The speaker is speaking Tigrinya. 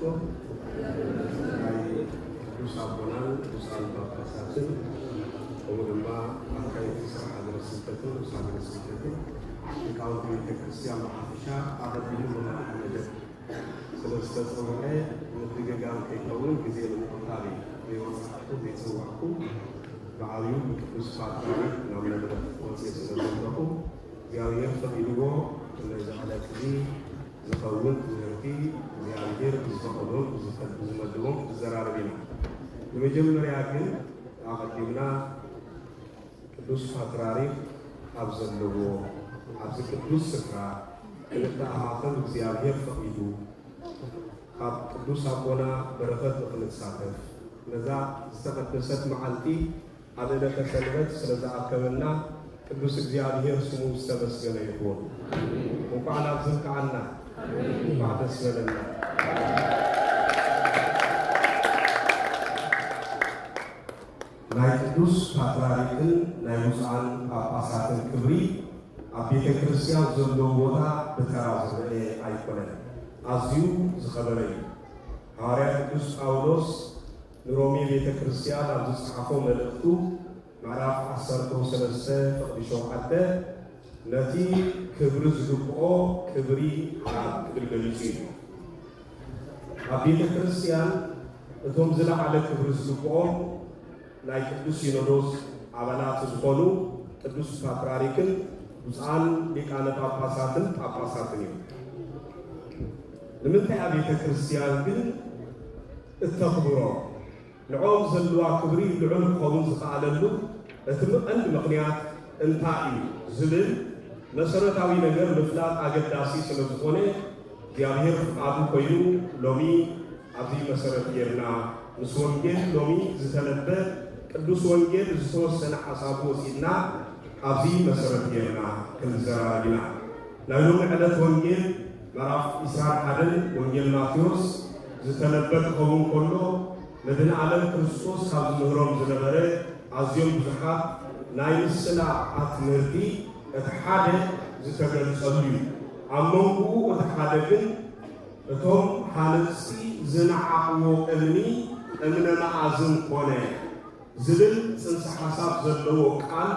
Assalamualaikum Usahabonan usaha papasasin Umumnya Angkai Kisah Hadrat Sintetu Usaha Sintetu Kalau di Kristian Maafisha Ada diri mengenai Selesai semuanya Negeri gagal kekauan Gizi Lemputari Lewat satu Desa waktu Ba'ayu Usahatari Namanya Berkuasa Selesai waktu Biarnya Terhiduwa Menajah ada kini Zakawun Mengerti Biarnya Zakawun Zakawun Zararabina በመጀመሪያ ግን አቀድምና ቅዱስ ፓትርያርክ አብዘልዎ አብዝ ቅዱስ ስፍራ ለተአማተም እግዚአብሔር ፈቅዱ ካብ ቅዱስ አቦና በረከት ንሳተፍ ለዛ ዝተቀደሰት መዓልቲ አበለ ተሰልበት ስለዛአከበና ቅዱስ እግዚአብሔር ስሙ ይስተመስገነ ይሁን እንኳን አብዝልካና እንኳን ደስ ያለና ናይ ቅዱስ ፓትርያርክን ናይ ውፃን ጳጳሳትን ክብሪ ኣብ ቤተ ክርስቲያን ዘለዎ ቦታ ብተራ ዝርአ ኣይኮነን ኣዝዩ ዝኸበረ እዩ ሐዋርያ ቅዱስ ጳውሎስ ንሮሜ ቤተ ክርስቲያን ኣብ ዝፅሓፎ መልእኽቱ ምዕራፍ 13:7 ነቲ ክብሪ ዝግብኦ ክብሪ ክብል ገሊጹ እዩ ኣብ ቤተ ክርስቲያን እቶም ዝለዓለ ክብሪ ዝግብኦም ናይ ቅዱስ ሲኖዶስ አባላት ዝኾኑ ቅዱስ ፓትርያርክን ውፃን ሊቃነ ጳጳሳትን ጳጳሳትን እዮም ንምንታይ ኣብ ቤተ ክርስቲያን ግን እተኽብሮ ንዖም ዘለዋ ክብሪ ልዑል ክኸውን ዝኸኣለሉ እቲ ቀንዲ ምክንያት እንታይ እዩ ዝብል መሰረታዊ ነገር ምፍላጥ ኣገዳሲ ስለ ዝኾነ እግዚአብሔር ፍቃዱ ኮይኑ ሎሚ ኣብዚ መሰረት ጌርና ምስ ወንጌል ሎሚ ዝተነበ ቅዱስ ወንጌል ዝተወሰነ ሓሳብ ወሲድና ኣብዚ መሰረት ጌርና ክንዘራርብና ናይ ሎሚ ዕለት ወንጌል ምዕራፍ 21 ወንጌል ማቴዎስ ዝተነበ ክኸውን ከሎ መድኃኔ ዓለም ክርስቶስ ካብ ዝምህሮም ዝነበረ ኣዝዮም ብዙሓት ናይ ምስላ ትምህርቲ እቲ ሓደ ዝተገልጸሉ እዩ ኣብ መንጎኡ እቲ ሓደ ግን እቶም ሃነፅቲ ዝነዓቕዎ እምነ መዓዝን ኮነ ዝብል ጽንሰ ሓሳብ ዘለዎ ቃል